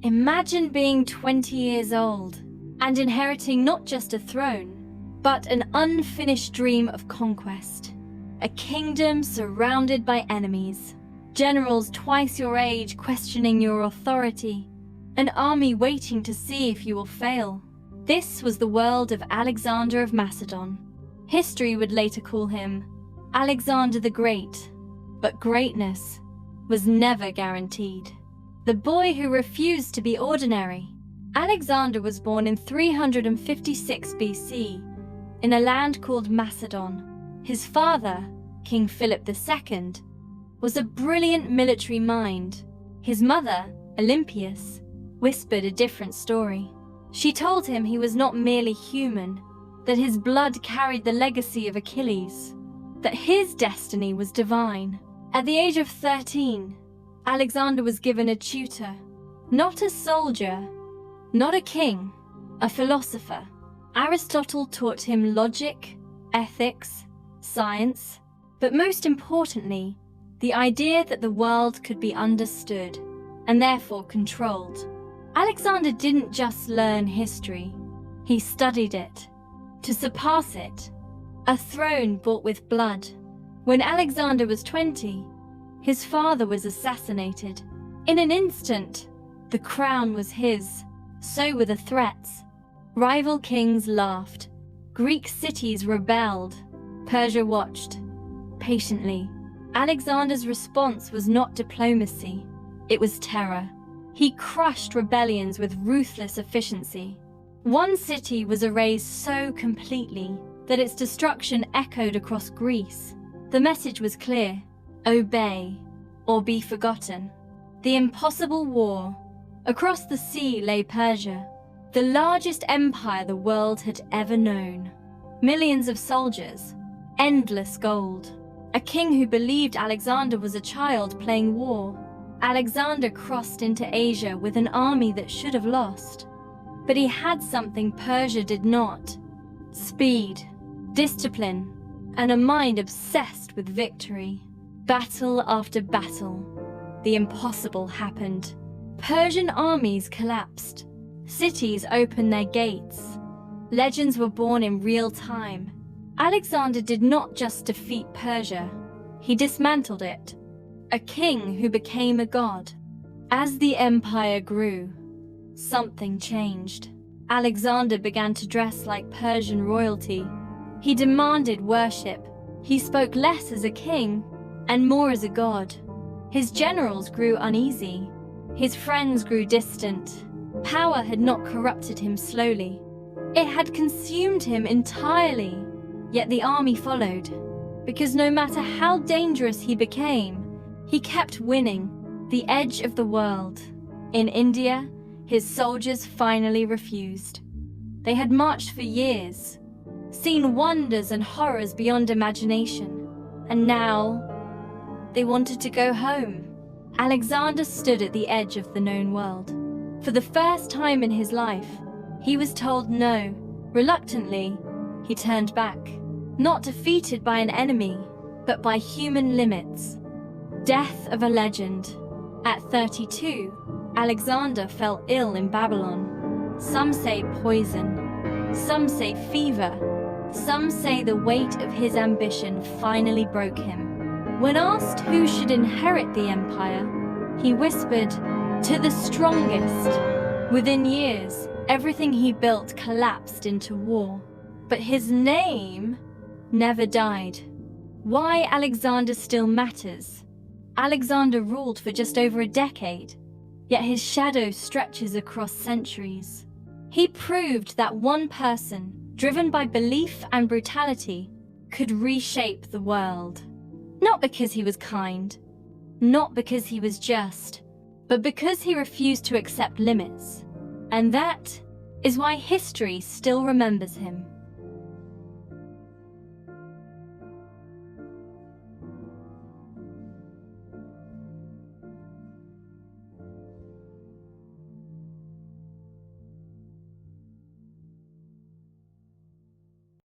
Imagine being 20 years old and inheriting not just a throne, but an unfinished dream of conquest. A kingdom surrounded by enemies, generals twice your age questioning your authority, an army waiting to see if you will fail. This was the world of Alexander of Macedon. History would later call him Alexander the Great, but greatness was never guaranteed. The boy who refused to be ordinary. Alexander was born in 356 BC in a land called Macedon. His father, King Philip II, was a brilliant military mind. His mother, Olympias, whispered a different story. She told him he was not merely human, that his blood carried the legacy of Achilles, that his destiny was divine. At the age of 13, Alexander was given a tutor, not a soldier, not a king, a philosopher. Aristotle taught him logic, ethics, science, but most importantly, the idea that the world could be understood and therefore controlled. Alexander didn't just learn history, he studied it. To surpass it, a throne bought with blood. When Alexander was 20, his father was assassinated. In an instant, the crown was his. So were the threats. Rival kings laughed. Greek cities rebelled. Persia watched patiently. Alexander's response was not diplomacy, it was terror. He crushed rebellions with ruthless efficiency. One city was erased so completely that its destruction echoed across Greece. The message was clear: obey or be forgotten. The impossible war. Across the sea lay Persia, the largest empire the world had ever known. Millions of soldiers, endless gold. A king who believed Alexander was a child playing war. Alexander crossed into Asia with an army that should have lost. But he had something Persia did not: speed, discipline, and a mind obsessed with victory. Battle after battle, the impossible happened. Persian armies collapsed. Cities opened their gates. Legends were born in real time. Alexander did not just defeat Persia, he dismantled it. A king who became a god. As the empire grew, something changed. Alexander began to dress like Persian royalty. He demanded worship. He spoke less as a king and more as a god. His generals grew uneasy. His friends grew distant. Power had not corrupted him slowly. It had consumed him entirely. Yet the army followed, because no matter how dangerous he became, he kept winning, the edge of the world. In India, his soldiers finally refused. They had marched for years, seen wonders and horrors beyond imagination, and now they wanted to go home. Alexander stood at the edge of the known world. For the first time in his life, he was told no. Reluctantly, he turned back, not defeated by an enemy, but by human limits. Death of a legend. At 32, Alexander fell ill in Babylon. Some say poison, some say fever, some say the weight of his ambition finally broke him. When asked who should inherit the empire, he whispered, "To the strongest." Within years, everything he built collapsed into war. But his name never died. Why Alexander still matters. Alexander ruled for just over a decade, yet his shadow stretches across centuries. He proved that one person, driven by belief and brutality, could reshape the world. Not because he was kind, not because he was just, but because he refused to accept limits. And that is why history still remembers him.